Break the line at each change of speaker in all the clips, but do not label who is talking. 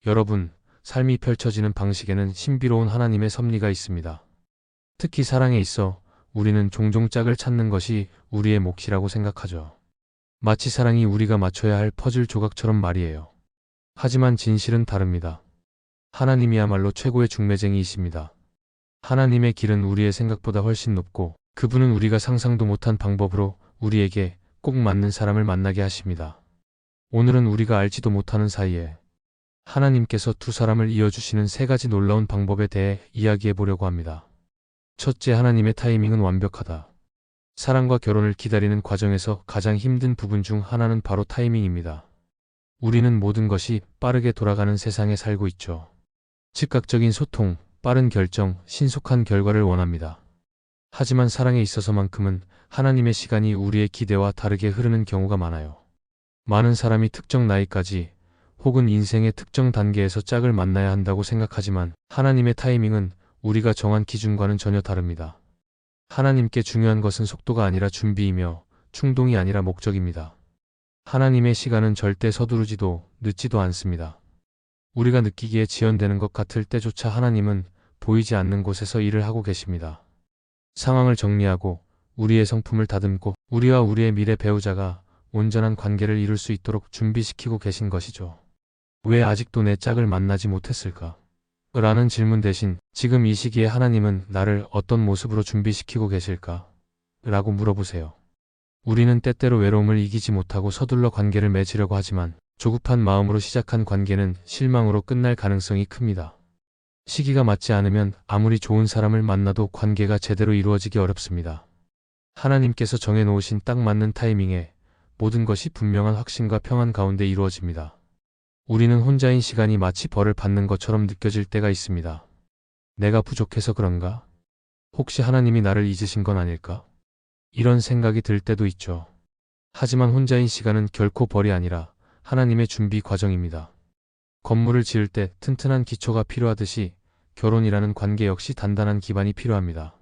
여러분, 삶이 펼쳐지는 방식에는 신비로운 하나님의 섭리가 있습니다. 특히 사랑에 있어 우리는 종종 짝을 찾는 것이 우리의 몫이라고 생각하죠. 마치 사랑이 우리가 맞춰야 할 퍼즐 조각처럼 말이에요. 하지만 진실은 다릅니다. 하나님이야말로 최고의 중매쟁이이십니다. 하나님의 길은 우리의 생각보다 훨씬 높고 그분은 우리가 상상도 못한 방법으로 우리에게 꼭 맞는 사람을 만나게 하십니다. 오늘은 우리가 알지도 못하는 사이에 하나님께서 두 사람을 이어주시는 세 가지 놀라운 방법에 대해 이야기해 보려고 합니다. 첫째, 하나님의 타이밍은 완벽하다. 사랑과 결혼을 기다리는 과정에서 가장 힘든 부분 중 하나는 바로 타이밍입니다. 우리는 모든 것이 빠르게 돌아가는 세상에 살고 있죠. 즉각적인 소통, 빠른 결정, 신속한 결과를 원합니다. 하지만 사랑에 있어서만큼은 하나님의 시간이 우리의 기대와 다르게 흐르는 경우가 많아요. 많은 사람이 특정 나이까지 혹은 인생의 특정 단계에서 짝을 만나야 한다고 생각하지만 하나님의 타이밍은 우리가 정한 기준과는 전혀 다릅니다. 하나님께 중요한 것은 속도가 아니라 준비이며 충동이 아니라 목적입니다. 하나님의 시간은 절대 서두르지도 늦지도 않습니다. 우리가 느끼기에 지연되는 것 같을 때조차 하나님은 보이지 않는 곳에서 일을 하고 계십니다. 상황을 정리하고 우리의 성품을 다듬고 우리와 우리의 미래 배우자가 온전한 관계를 이룰 수 있도록 준비시키고 계신 것이죠. 왜 아직도 내 짝을 만나지 못했을까? 라는 질문 대신 지금 이 시기에 하나님은 나를 어떤 모습으로 준비시키고 계실까? 라고 물어보세요. 우리는 때때로 외로움을 이기지 못하고 서둘러 관계를 맺으려고 하지만 조급한 마음으로 시작한 관계는 실망으로 끝날 가능성이 큽니다. 시기가 맞지 않으면 아무리 좋은 사람을 만나도 관계가 제대로 이루어지기 어렵습니다. 하나님께서 정해놓으신 딱 맞는 타이밍에 모든 것이 분명한 확신과 평안 가운데 이루어집니다. 우리는 혼자인 시간이 마치 벌을 받는 것처럼 느껴질 때가 있습니다. 내가 부족해서 그런가? 혹시 하나님이 나를 잊으신 건 아닐까? 이런 생각이 들 때도 있죠. 하지만 혼자인 시간은 결코 벌이 아니라 하나님의 준비 과정입니다. 건물을 지을 때 튼튼한 기초가 필요하듯이 결혼이라는 관계 역시 단단한 기반이 필요합니다.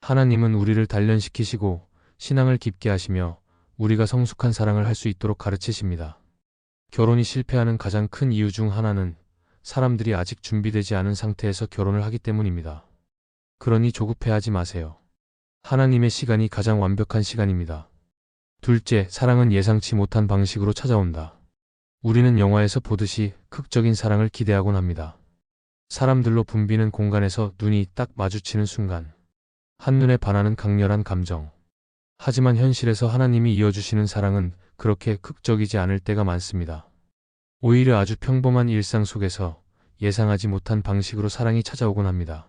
하나님은 우리를 단련시키시고 신앙을 깊게 하시며 우리가 성숙한 사랑을 할 수 있도록 가르치십니다. 결혼이 실패하는 가장 큰 이유 중 하나는 사람들이 아직 준비되지 않은 상태에서 결혼을 하기 때문입니다. 그러니 조급해하지 마세요. 하나님의 시간이 가장 완벽한 시간입니다. 둘째, 사랑은 예상치 못한 방식으로 찾아온다. 우리는 영화에서 보듯이 극적인 사랑을 기대하곤 합니다. 사람들로 붐비는 공간에서 눈이 딱 마주치는 순간, 한눈에 반하는 강렬한 감정. 하지만 현실에서 하나님이 이어주시는 사랑은 그렇게 극적이지 않을 때가 많습니다. 오히려 아주 평범한 일상 속에서 예상하지 못한 방식으로 사랑이 찾아오곤 합니다.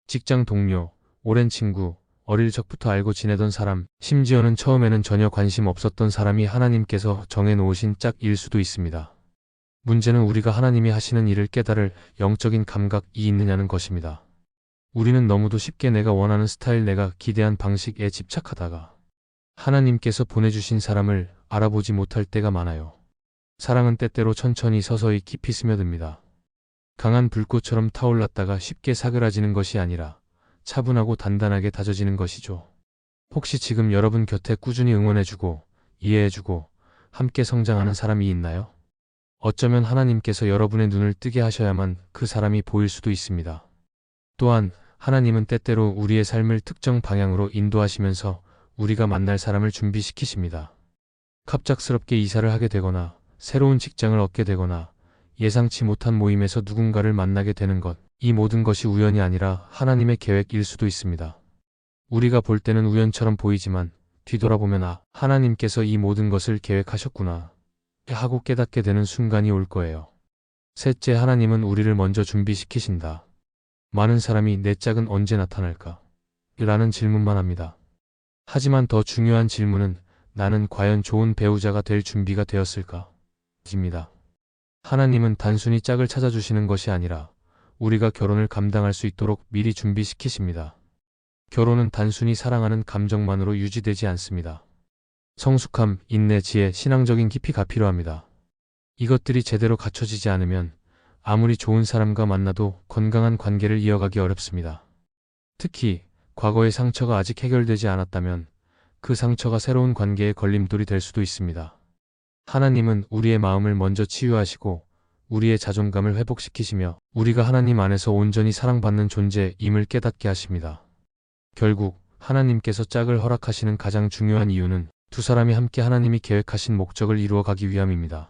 직장 동료, 오랜 친구, 어릴 적부터 알고 지내던 사람, 심지어는 처음에는 전혀 관심 없었던 사람이 하나님께서 정해놓으신 짝일 수도 있습니다. 문제는 우리가 하나님이 하시는 일을 깨달을 영적인 감각이 있느냐는 것입니다. 우리는 너무도 쉽게 내가 원하는 스타일, 내가 기대한 방식에 집착하다가 하나님께서 보내주신 사람을 알아보지 못할 때가 많아요. 사랑은 때때로 천천히 서서히 깊이 스며듭니다. 강한 불꽃처럼 타올랐다가 쉽게 사그라지는 것이 아니라 차분하고 단단하게 다져지는 것이죠. 혹시 지금 여러분 곁에 꾸준히 응원해주고 이해해주고 함께 성장하는 사람이 있나요? 어쩌면 하나님께서 여러분의 눈을 뜨게 하셔야만 그 사람이 보일 수도 있습니다. 또한 하나님은 때때로 우리의 삶을 특정 방향으로 인도하시면서 우리가 만날 사람을 준비시키십니다. 갑작스럽게 이사를 하게 되거나 새로운 직장을 얻게 되거나 예상치 못한 모임에서 누군가를 만나게 되는 것, 이 모든 것이 우연이 아니라 하나님의 계획일 수도 있습니다. 우리가 볼 때는 우연처럼 보이지만 뒤돌아보면 하나님께서 이 모든 것을 계획하셨구나 하고 깨닫게 되는 순간이 올 거예요. 셋째, 하나님은 우리를 먼저 준비시키신다. 많은 사람이 내 짝은 언제 나타날까? 라는 질문만 합니다. 하지만 더 중요한 질문은 나는 과연 좋은 배우자가 될 준비가 되었을까? 입니다. 하나님은 단순히 짝을 찾아주시는 것이 아니라 우리가 결혼을 감당할 수 있도록 미리 준비시키십니다. 결혼은 단순히 사랑하는 감정만으로 유지되지 않습니다. 성숙함, 인내, 지혜, 신앙적인 깊이가 필요합니다. 이것들이 제대로 갖춰지지 않으면 아무리 좋은 사람과 만나도 건강한 관계를 이어가기 어렵습니다. 특히 과거의 상처가 아직 해결되지 않았다면 그 상처가 새로운 관계의 걸림돌이 될 수도 있습니다. 하나님은 우리의 마음을 먼저 치유하시고 우리의 자존감을 회복시키시며 우리가 하나님 안에서 온전히 사랑받는 존재임을 깨닫게 하십니다. 결국 하나님께서 짝을 허락하시는 가장 중요한 이유는 두 사람이 함께 하나님이 계획하신 목적을 이루어 가기 위함입니다.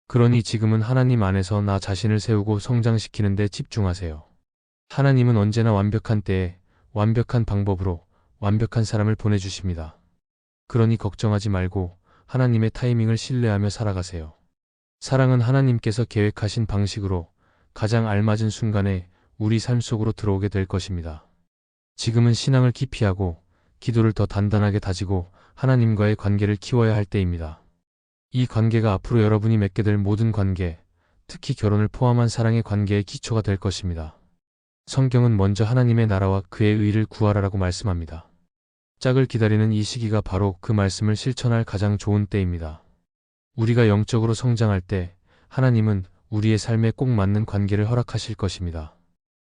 그러니 지금은 하나님 안에서 나 자신을 세우고 성장시키는 데 집중하세요. 하나님은 언제나 완벽한 때에 완벽한 방법으로 완벽한 사람을 보내주십니다. 그러니 걱정하지 말고 하나님의 타이밍을 신뢰하며 살아가세요. 사랑은 하나님께서 계획하신 방식으로 가장 알맞은 순간에 우리 삶 속으로 들어오게 될 것입니다. 지금은 신앙을 깊이 하고 기도를 더 단단하게 다지고 하나님과의 관계를 키워야 할 때입니다. 이 관계가 앞으로 여러분이 맺게 될 모든 관계, 특히 결혼을 포함한 사랑의 관계의 기초가 될 것입니다. 성경은 먼저 하나님의 나라와 그의 의를 구하라라고 말씀합니다. 짝을 기다리는 이 시기가 바로 그 말씀을 실천할 가장 좋은 때입니다. 우리가 영적으로 성장할 때 하나님은 우리의 삶에 꼭 맞는 관계를 허락하실 것입니다.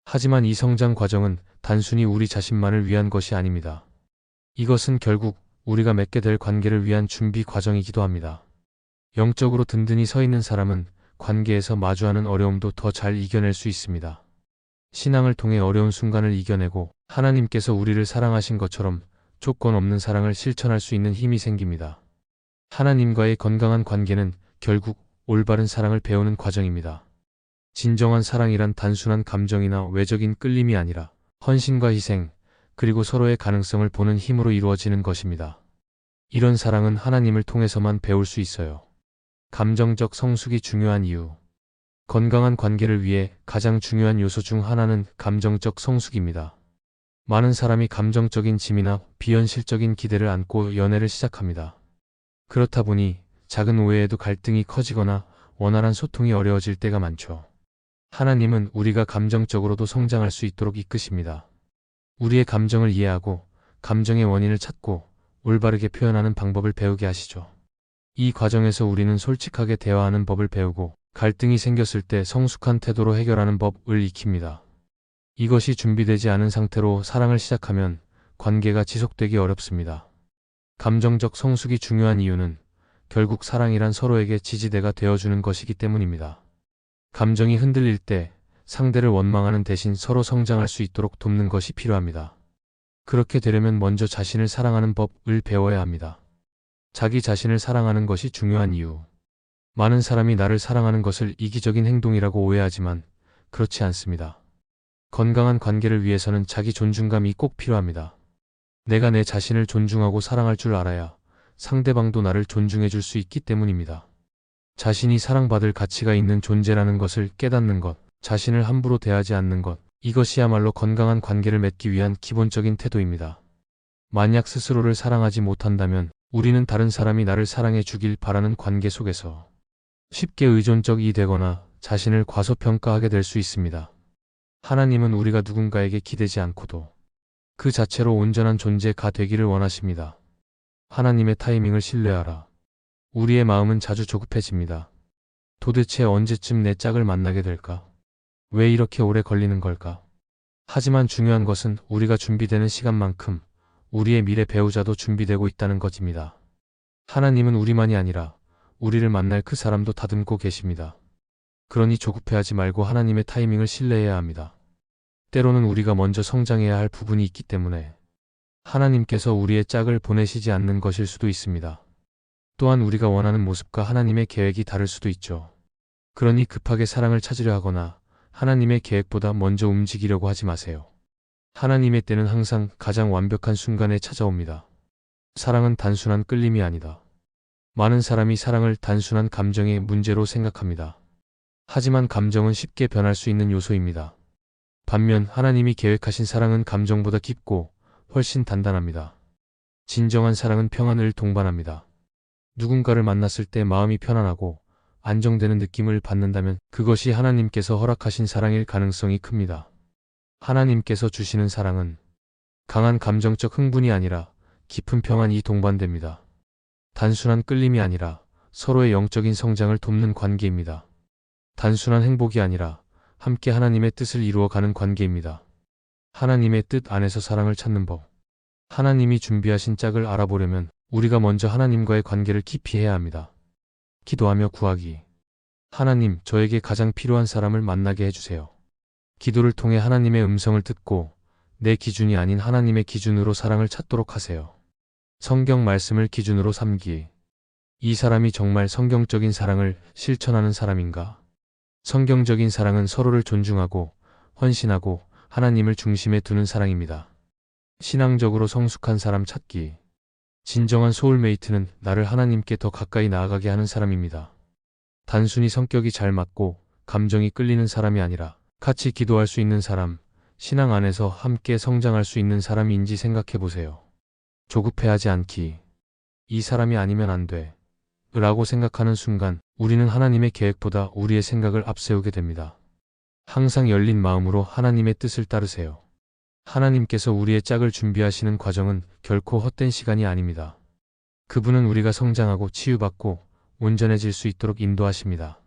하지만 이 성장 과정은 단순히 우리 자신만을 위한 것이 아닙니다. 이것은 결국 우리가 맺게 될 관계를 위한 준비 과정이기도 합니다. 영적으로 든든히 서 있는 사람은 관계에서 마주하는 어려움도 더 잘 이겨낼 수 있습니다. 신앙을 통해 어려운 순간을 이겨내고 하나님께서 우리를 사랑하신 것처럼 조건 없는 사랑을 실천할 수 있는 힘이 생깁니다. 하나님과의 건강한 관계는 결국 올바른 사랑을 배우는 과정입니다. 진정한 사랑이란 단순한 감정이나 외적인 끌림이 아니라 헌신과 희생, 그리고 서로의 가능성을 보는 힘으로 이루어지는 것입니다. 이런 사랑은 하나님을 통해서만 배울 수 있어요. 감정적 성숙이 중요한 이유. 건강한 관계를 위해 가장 중요한 요소 중 하나는 감정적 성숙입니다. 많은 사람이 감정적인 짐이나 비현실적인 기대를 안고 연애를 시작합니다. 그렇다 보니 작은 오해에도 갈등이 커지거나 원활한 소통이 어려워질 때가 많죠. 하나님은 우리가 감정적으로도 성장할 수 있도록 이끄십니다. 우리의 감정을 이해하고 감정의 원인을 찾고 올바르게 표현하는 방법을 배우게 하시죠. 이 과정에서 우리는 솔직하게 대화하는 법을 배우고 갈등이 생겼을 때 성숙한 태도로 해결하는 법을 익힙니다. 이것이 준비되지 않은 상태로 사랑을 시작하면 관계가 지속되기 어렵습니다. 감정적 성숙이 중요한 이유는 결국 사랑이란 서로에게 지지대가 되어주는 것이기 때문입니다. 감정이 흔들릴 때 상대를 원망하는 대신 서로 성장할 수 있도록 돕는 것이 필요합니다. 그렇게 되려면 먼저 자신을 사랑하는 법을 배워야 합니다. 자기 자신을 사랑하는 것이 중요한 이유. 많은 사람이 나를 사랑하는 것을 이기적인 행동이라고 오해하지만 그렇지 않습니다. 건강한 관계를 위해서는 자기 존중감이 꼭 필요합니다. 내가 내 자신을 존중하고 사랑할 줄 알아야 상대방도 나를 존중해 줄 수 있기 때문입니다. 자신이 사랑받을 가치가 있는 존재라는 것을 깨닫는 것, 자신을 함부로 대하지 않는 것, 이것이야말로 건강한 관계를 맺기 위한 기본적인 태도입니다. 만약 스스로를 사랑하지 못한다면 우리는 다른 사람이 나를 사랑해 주길 바라는 관계 속에서 쉽게 의존적이 되거나 자신을 과소평가하게 될 수 있습니다. 하나님은 우리가 누군가에게 기대지 않고도 그 자체로 온전한 존재가 되기를 원하십니다. 하나님의 타이밍을 신뢰하라. 우리의 마음은 자주 조급해집니다. 도대체 언제쯤 내 짝을 만나게 될까? 왜 이렇게 오래 걸리는 걸까? 하지만 중요한 것은 우리가 준비되는 시간만큼 우리의 미래 배우자도 준비되고 있다는 것입니다. 하나님은 우리만이 아니라 우리를 만날 그 사람도 다듬고 계십니다. 그러니 조급해하지 말고 하나님의 타이밍을 신뢰해야 합니다. 때로는 우리가 먼저 성장해야 할 부분이 있기 때문에 하나님께서 우리의 짝을 보내시지 않는 것일 수도 있습니다. 또한 우리가 원하는 모습과 하나님의 계획이 다를 수도 있죠. 그러니 급하게 사랑을 찾으려 하거나 하나님의 계획보다 먼저 움직이려고 하지 마세요. 하나님의 때는 항상 가장 완벽한 순간에 찾아옵니다. 사랑은 단순한 끌림이 아니다. 많은 사람이 사랑을 단순한 감정의 문제로 생각합니다. 하지만 감정은 쉽게 변할 수 있는 요소입니다. 반면 하나님이 계획하신 사랑은 감정보다 깊고 훨씬 단단합니다. 진정한 사랑은 평안을 동반합니다. 누군가를 만났을 때 마음이 편안하고 안정되는 느낌을 받는다면 그것이 하나님께서 허락하신 사랑일 가능성이 큽니다. 하나님께서 주시는 사랑은 강한 감정적 흥분이 아니라 깊은 평안이 동반됩니다. 단순한 끌림이 아니라 서로의 영적인 성장을 돕는 관계입니다. 단순한 행복이 아니라 함께 하나님의 뜻을 이루어가는 관계입니다. 하나님의 뜻 안에서 사랑을 찾는 법. 하나님이 준비하신 짝을 알아보려면 우리가 먼저 하나님과의 관계를 깊이 해야 합니다. 기도하며 구하기. 하나님, 저에게 가장 필요한 사람을 만나게 해주세요. 기도를 통해 하나님의 음성을 듣고 내 기준이 아닌 하나님의 기준으로 사랑을 찾도록 하세요. 성경 말씀을 기준으로 삼기. 이 사람이 정말 성경적인 사랑을 실천하는 사람인가? 성경적인 사랑은 서로를 존중하고 헌신하고 하나님을 중심에 두는 사랑입니다. 신앙적으로 성숙한 사람 찾기. 진정한 소울메이트는 나를 하나님께 더 가까이 나아가게 하는 사람입니다. 단순히 성격이 잘 맞고 감정이 끌리는 사람이 아니라 같이 기도할 수 있는 사람, 신앙 안에서 함께 성장할 수 있는 사람인지 생각해 보세요. 조급해하지 않기. 이 사람이 아니면 안 돼. 라고 생각하는 순간 우리는 하나님의 계획보다 우리의 생각을 앞세우게 됩니다. 항상 열린 마음으로 하나님의 뜻을 따르세요. 하나님께서 우리의 짝을 준비하시는 과정은 결코 헛된 시간이 아닙니다. 그분은 우리가 성장하고 치유받고 온전해질 수 있도록 인도하십니다.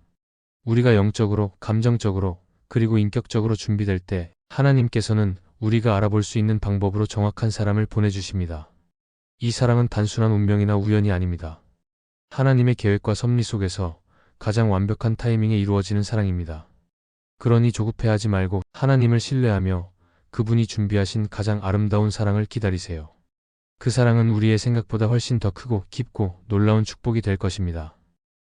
우리가 영적으로, 감정적으로, 그리고 인격적으로 준비될 때 하나님께서는 우리가 알아볼 수 있는 방법으로 정확한 사람을 보내주십니다. 이 사랑은 단순한 운명이나 우연이 아닙니다. 하나님의 계획과 섭리 속에서 가장 완벽한 타이밍에 이루어지는 사랑입니다. 그러니 조급해하지 말고 하나님을 신뢰하며 그분이 준비하신 가장 아름다운 사랑을 기다리세요. 그 사랑은 우리의 생각보다 훨씬 더 크고 깊고 놀라운 축복이 될 것입니다.